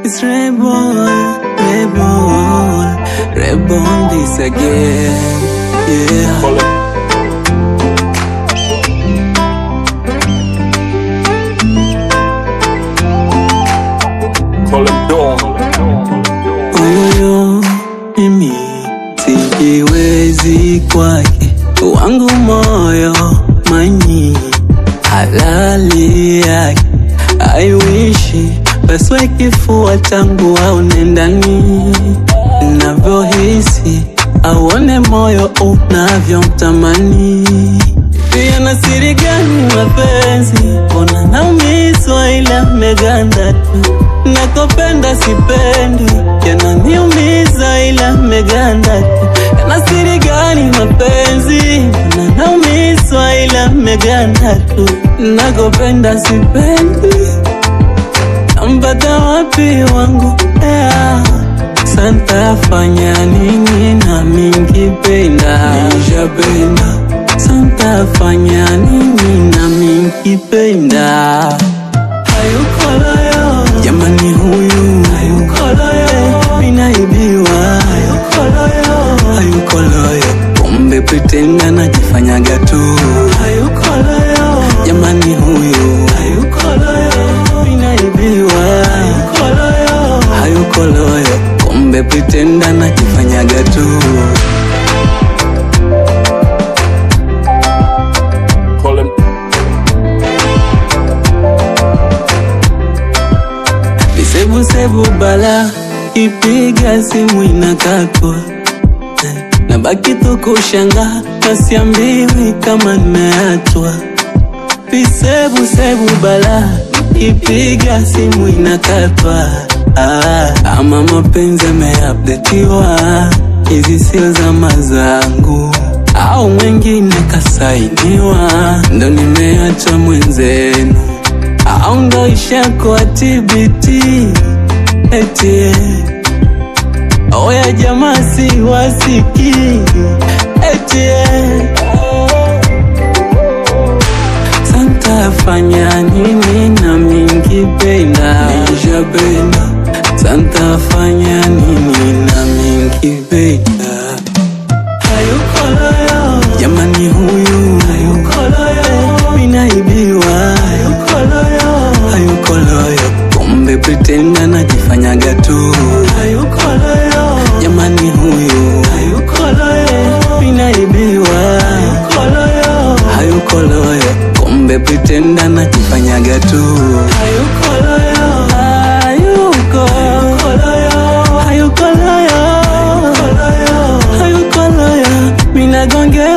It's reborn, reborn, reborn this again. Yeah. Oyoyo, mimi sijiwezi kwake, wangu moyo manyi halali yake. I wish paswe kifua changu aone ndani navyohisi, aone moyo unavyomtamani. Pia na siri gani mapenzi, mbona naumizwa ila meganda tu. Nakopenda sipendi, yananiumiza ila meganda tu. Na siri gani mapenzi, mbona naumizwa ila meganda tu. Nakopenda sipendi, nampata wapi wangu Santa fanya nini na minkipenda, nishapenda. Santa fanya nini na minkipenda. Hayuko loyo, jamani huyu hayuko loyo, minaibiwa. Hayuko loyo, hayuko loyo, kumbe pretenda najifanyaga tu. Hayuko loyo, jamani huyu hayuko loyo, minaibiwa. Hayuko loyo, hayuko loyo, kumbe pretenda najifanyaga tu. Sebu bala, ipiga simu inakatwa, nabaki tu kushanga, nasiambiwi kama nimeachwa. Sebu bala, ipiga simu inakatwa. Ama mapenzi yameupdatiwa, hizi sio zama zangu, au mwengine kasainiwa, ndo nimeacha mwenzenu. Au ndo ishako TBT eti oya jamaa si wasiki eti Santa fanya nini na minkipenda, nishapenda. Santa fanya nini na minkipenda. Hayuko loyo, jamani huyu hayuko loyo, minaibiwa. Hayuko loyo, hayuko loyo, kumbe pretenda najifanyaga tu. Hayuko loyo, jamani huyu hayuko loyo, minaibiwa. Hayuko loyo, hayuko loyo, kumbe pretenda najifanyaga tu. Hayuko loyo, hayuko loyo, hayuko loyo, hayuko loyo, minagonge